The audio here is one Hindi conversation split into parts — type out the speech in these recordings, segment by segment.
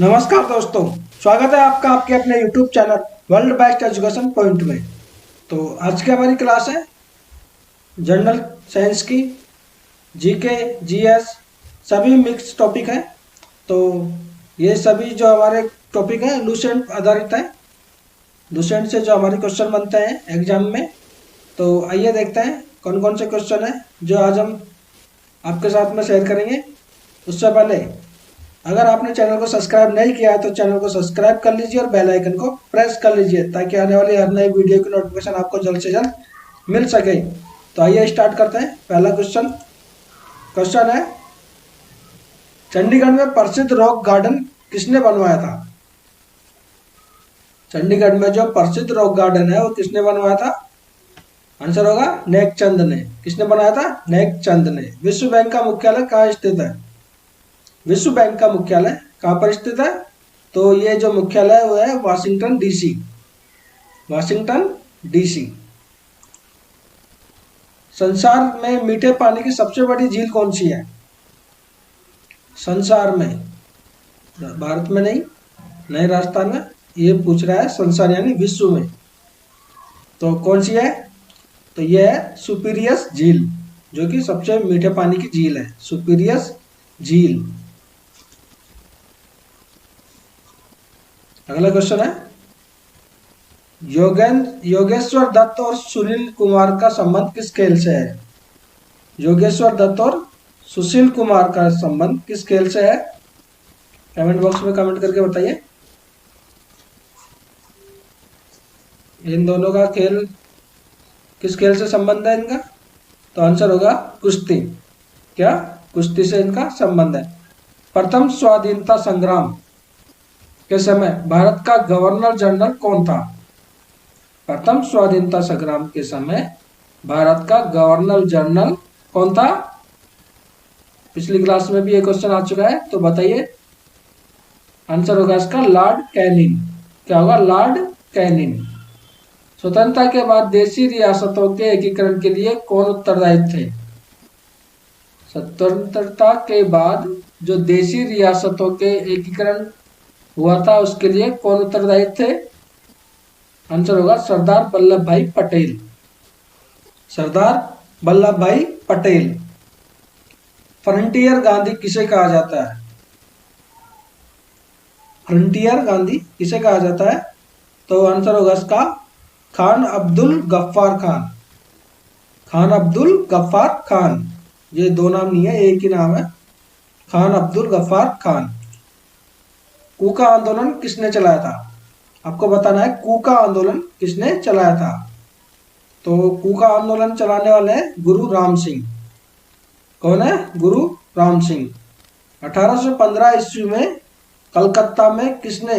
नमस्कार दोस्तों, स्वागत है आपका आपके अपने YouTube channel world best education point में। तो आज की हमारी क्लास है जनरल साइंस की, जीके, जीएस सभी मिक्स टॉपिक है। तो ये सभी जो हमारे टॉपिक हैं लुसेंट आधारित है। लुसेंट से जो हमारे क्वेश्चन बनते हैं एग्जाम में, तो आइए देखते हैं कौन कौन से क्वेश्चन हैं जो आज हम आपके साथ में शेयर करेंगे। उससे पहले अगर आपने चैनल को सब्सक्राइब नहीं किया है तो चैनल को सब्सक्राइब कर लीजिए और बेल आइकन को प्रेस कर लीजिए ताकि आने वाली हर नई वीडियो की नोटिफिकेशन आपको जल्द से जल्द मिल सके। तो आइए स्टार्ट करते हैं। पहला क्वेश्चन है, चंडीगढ़ में प्रसिद्ध रॉक गार्डन किसने बनवाया था? चंडीगढ़ में जो प्रसिद्ध रॉक गार्डन है वो किसने बनवाया था? आंसर होगा नेकचंद ने। किसने बनाया था? नेकचंद ने। विश्व बैंक का मुख्यालय कहाँ स्थित है? विश्व बैंक का मुख्यालय कहाँ पर स्थित है? तो ये जो मुख्यालय है वो है वाशिंगटन डीसी। Washington DC. संसार में मीठे पानी की सबसे बड़ी झील कौन सी है? संसार में, भारत में नहीं, नए राजस्थान में, ये पूछ रहा है संसार यानी विश्व में। तो कौन सी है? तो ये है सुपीरियस झील, जो कि सबसे मीठे पानी की झील है, सुपीरियस झील। अगला क्वेश्चन है, योगेश्वर दत्त और सुनील कुमार का संबंध किस खेल से है? योगेश्वर दत्त और सुशील कुमार का संबंध किस खेल से है? कमेंट बॉक्स में कमेंट करके बताइए। इन दोनों का खेल किस खेल से संबंध है इनका? तो आंसर होगा कुश्ती। क्या? कुश्ती से इनका संबंध है। प्रथम स्वाधीनता संग्राम के समय भारत का गवर्नर जनरल कौन था? प्रथम स्वाधीनता संग्राम के समय भारत का गवर्नर जनरल कौन था? पिछली क्लास में भी ये क्वेश्चन आ चुका है, तो बताइए। आंसर होगा इसका लॉर्ड कैनिंग। क्या होगा? Lord Canning. स्वतंत्रता के बाद देशी रियासतों के एकीकरण के लिए कौन उत्तरदायी थे? स्वतंत्रता के बाद जो देशी रियासतों के एकीकरण हुआ था उसके लिए कौन उत्तरदायी थे? आंसर होगा सरदार वल्लभ भाई पटेल। सरदार वल्लभ भाई पटेल। फ्रंटियर गांधी किसे कहा जाता है? फ्रंटियर गांधी किसे कहा जाता है? तो आंसर होगा इसका खान अब्दुल गफ्फार खान। खान अब्दुल गफ्फार खान। ये दो नाम नहीं है, एक ही नाम है, खान अब्दुल गफ्फार खान। कूका आंदोलन किसने चलाया था? आपको बताना है कूका आंदोलन किसने चलाया था। तो कूका आंदोलन चलाने वाले हैं गुरु राम सिंह। कौन है? गुरु राम सिंह। 1815 ईस्वी में कलकत्ता में किसने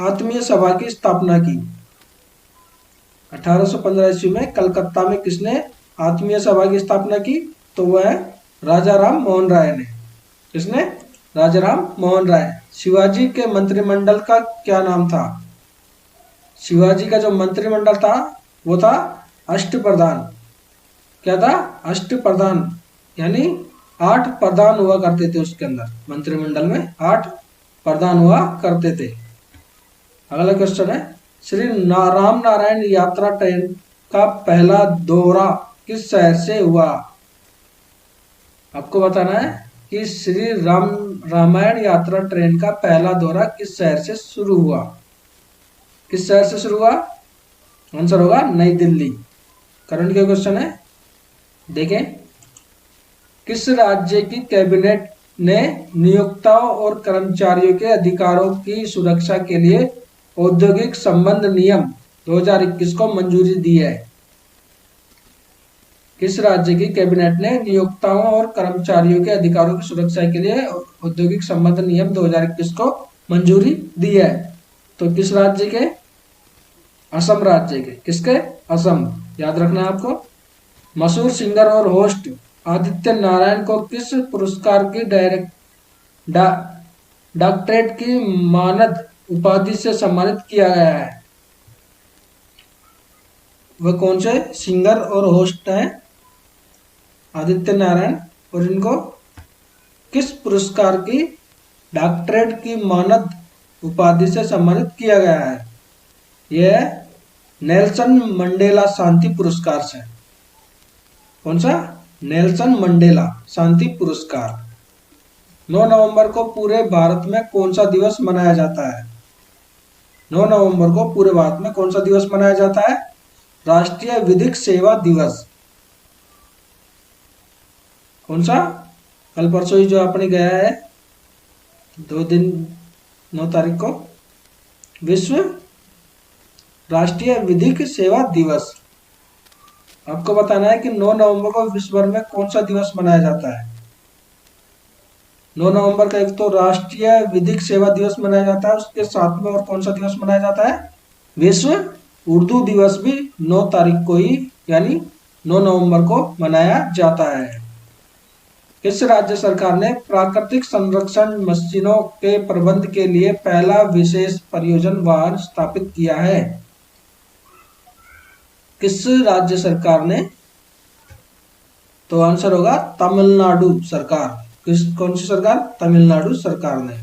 आत्मीय सभा की स्थापना की? 1815 ईस्वी में कलकत्ता में किसने आत्मीय सभा की स्थापना की? तो वह है राजा राम मोहन राय ने। किसने? राजा राम मोहन राय। शिवाजी के मंत्रिमंडल का क्या नाम था? शिवाजी का जो मंत्रिमंडल था वो था अष्टप्रधान। क्या था? अष्टप्रधान, यानी 8 प्रधान हुआ करते थे उसके अंदर। मंत्रिमंडल में 8 प्रधान हुआ करते थे। अगला क्वेश्चन है, श्री राम नारायण यात्रा ट्रेन का पहला दौरा किस शहर से हुआ? आपको बताना है कि श्री रामायण यात्रा ट्रेन का पहला दौरा किस शहर से शुरू हुआ? किस शहर से शुरू हुआ? आंसर होगा नई दिल्ली। करंट के क्वेश्चन है, देखें। किस राज्य की कैबिनेट ने नियोक्ताओं और कर्मचारियों के अधिकारों की सुरक्षा के लिए औद्योगिक संबंध नियम 2021 को मंजूरी दी है? किस राज्य की कैबिनेट ने नियोक्ताओं और कर्मचारियों के अधिकारों की सुरक्षा के लिए औद्योगिक संबंध नियम 2021 को मंजूरी दी है? तो किस राज्य के? असम राज्य के। किसके? असम। याद रखना है आपको। मशहूर सिंगर और होस्ट आदित्य नारायण को किस पुरस्कार की डॉक्टरेट की मानद उपाधि से सम्मानित किया गया है? वह कौन से सिंगर और होस्ट हैं? आदित्य नारायण। और इनको किस पुरस्कार की डॉक्टरेट की मानद उपाधि से सम्मानित किया गया है? यह नेल्सन मंडेला शांति पुरस्कार से। कौन सा? नेल्सन मंडेला शांति पुरस्कार। 9 नवंबर को पूरे भारत में कौन सा दिवस मनाया जाता है? 9 नवंबर को पूरे भारत में कौन सा दिवस मनाया जाता है? राष्ट्रीय विधिक सेवा दिवस। कौन सा? कल परसों ही जो आपने गया है 2 दिन 9 तारीख को, विश्व राष्ट्रीय विधिक सेवा दिवस। आपको बताना है कि 9 नवंबर को विश्व भर में कौन सा दिवस मनाया जाता है। 9 नवंबर का एक तो राष्ट्रीय विधिक सेवा दिवस मनाया जाता है, उसके साथ में और कौन सा दिवस मनाया जाता है? विश्व उर्दू दिवस भी 9 तारीख को ही यानी 9 नवंबर को मनाया जाता है। किस राज्य सरकार ने प्राकृतिक संरक्षण मशीनों के प्रबंध के लिए पहला विशेष परियोजना वाहन स्थापित किया है? किस राज्य सरकार ने? तो आंसर होगा तमिलनाडु सरकार। कौन सी सरकार? तमिलनाडु सरकार ने।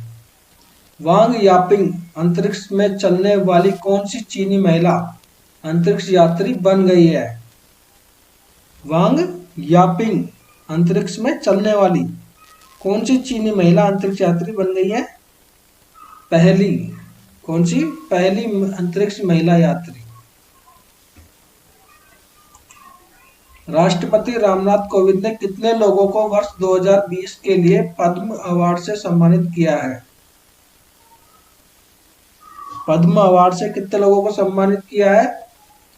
वांग यापिंग अंतरिक्ष में चलने वाली कौन सी चीनी महिला अंतरिक्ष यात्री बन गई है? वांग यापिंग अंतरिक्ष में चलने वाली कौन सी चीनी महिला अंतरिक्ष यात्री बन गई है? पहली। कौन सी? पहली अंतरिक्ष महिला यात्री। राष्ट्रपति रामनाथ कोविंद ने कितने लोगों को वर्ष 2020 के लिए पद्म अवार्ड से सम्मानित किया है? पद्म अवार्ड से कितने लोगों को सम्मानित किया है?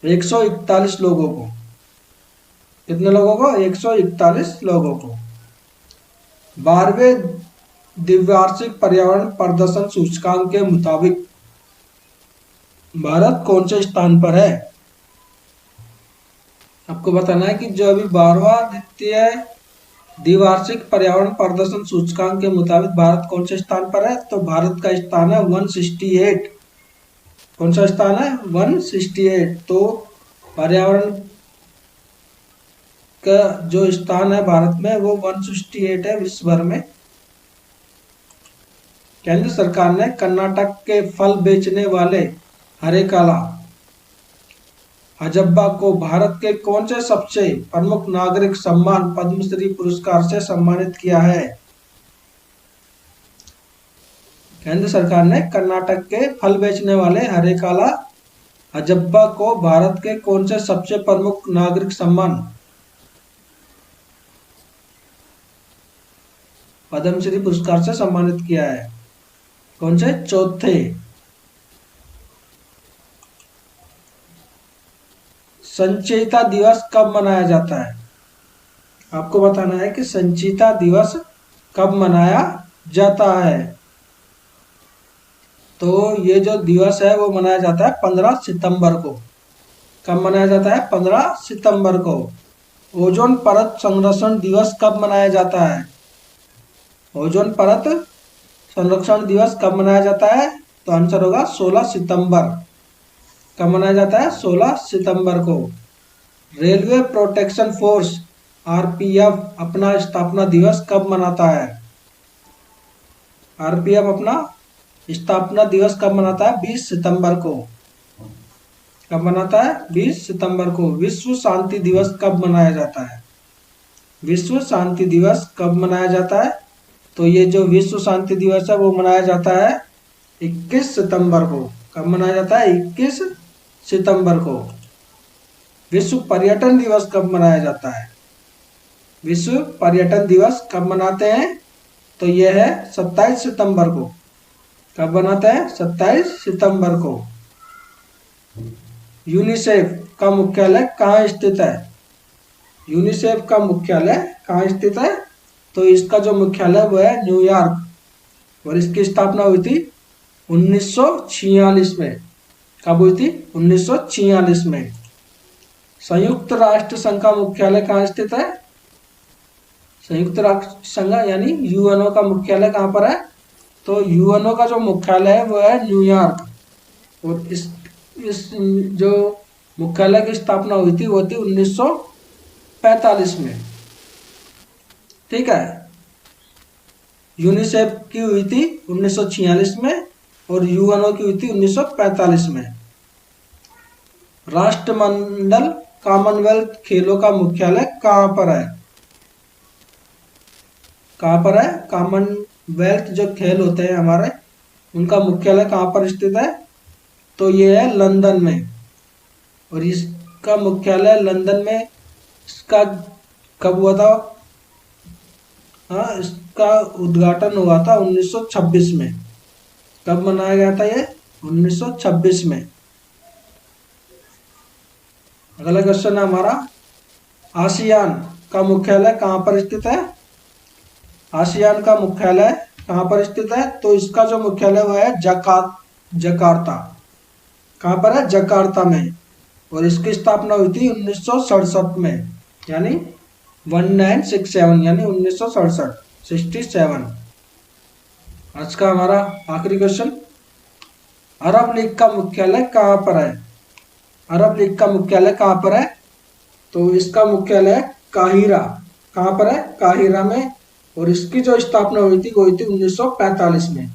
141 लोगों को। कितने लोगों को? 141 लोगों को। 12वें द्विवार्षिक पर्यावरण प्रदर्शन सूचकांक के मुताबिक भारत कौन से स्थान पर है? आपको बताना है कि जो अभी 12वां द्वितीय द्विवार्षिक पर्यावरण प्रदर्शन सूचकांक के मुताबिक भारत कौन से स्थान पर है? तो भारत का स्थान है 168। कौन सा स्थान है? 168। तो पर्यावरण का जो स्थान है भारत में वो 168 है विश्व भर में। केंद्र सरकार ने कर्नाटक के फल बेचने वाले हरेकाला अजब्बा को भारत के कौन से सबसे प्रमुख नागरिक सम्मान पद्मश्री पुरस्कार से सम्मानित किया है? केंद्र सरकार ने कर्नाटक के फल बेचने वाले हरेकाला अजब्बा को भारत के कौन से सबसे प्रमुख नागरिक सम्मान पद्मश्री पुरस्कार से सम्मानित किया है? कौन से? चौथे। संचिता दिवस कब मनाया जाता है? आपको बताना है कि संचिता दिवस कब मनाया जाता है। तो ये जो दिवस है वो मनाया जाता है 15 सितंबर को। कब मनाया जाता है? 15 सितंबर को। ओजोन परत संरक्षण दिवस कब मनाया जाता है? ओजोन परत संरक्षण दिवस कब मनाया जाता है? तो आंसर होगा 16 सितंबर। कब मनाया जाता है? 16 सितंबर को। रेलवे प्रोटेक्शन फोर्स आरपीएफ अपना स्थापना दिवस कब मनाता है? आरपीएफ अपना स्थापना दिवस कब मनाता है? 20 सितंबर को। कब मनाता है? 20 सितंबर को। विश्व शांति दिवस कब मनाया जाता है? विश्व शांति दिवस कब मनाया जाता है? तो ये जो विश्व शांति दिवस है वो मनाया जाता है 21 सितंबर को। कब मनाया जाता है? 21 सितंबर को। विश्व पर्यटन दिवस कब मनाया जाता है? विश्व पर्यटन दिवस कब मनाते हैं? तो यह है 27 सितंबर को। कब मनाते हैं? 27 सितंबर को। यूनिसेफ का मुख्यालय कहाँ स्थित है? यूनिसेफ का मुख्यालय कहाँ स्थित है? तो इसका जो मुख्यालय वो है न्यूयॉर्क और इसकी स्थापना हुई थी 1946 में। कब हुई थी? 1946 में। संयुक्त राष्ट्र संघ का मुख्यालय कहाँ स्थित है? संयुक्त राष्ट्र संघ यानी यूएनओ का मुख्यालय कहाँ पर है? तो यूएनओ का जो मुख्यालय है वो है न्यूयॉर्क और इस जो मुख्यालय की स्थापना हुई थी वो थी 1945 में। ठीक है। यूनिसेफ की हुई थी 1946 में और यूएनओ की हुई थी 1945 में। राष्ट्रमंडल कॉमनवेल्थ खेलों का मुख्यालय कहाँ पर है? कहाँ पर है? कॉमनवेल्थ जो खेल होते हैं हमारे, उनका मुख्यालय कहाँ पर स्थित है? तो ये है लंदन में। और इसका मुख्यालय लंदन में, इसका कब हुआ था? हाँ, इसका उद्घाटन हुआ था 1926 में। कब मनाया गया था ये? 1926 में। अगला क्वेश्चन है हमारा, आसियान का मुख्यालय कहाँ पर स्थित है? आसियान का मुख्यालय कहाँ पर स्थित है? तो इसका जो मुख्यालय वो है जकार्ता। कहाँ पर है? जकार्ता में। और इसकी स्थापना हुई थी 1967 में, यानी 1967, यानी 1967, 67। आज का हमारा आखिरी क्वेश्चन, अरब लीग का मुख्यालय कहाँ पर है? अरब लीग का मुख्यालय कहाँ पर है? तो इसका मुख्यालय काहिरा। कहाँ पर है? काहिरा में। और इसकी जो स्थापना हुई थी वो हुई थी 1945 में।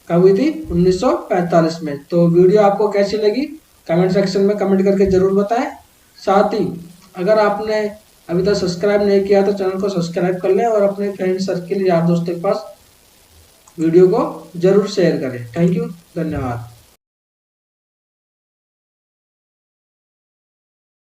कब हुई थी? 1945 में। तो वीडियो आपको कैसी लगी कमेंट सेक्शन में कमेंट करके जरूर बताएं। साथ ही अगर आपने अभी तक सब्सक्राइब नहीं किया तो चैनल को सब्सक्राइब कर लें और अपने फ्रेंड सर्किल, यार दोस्तों के पास वीडियो को जरूर शेयर करें। थैंक यू, धन्यवाद।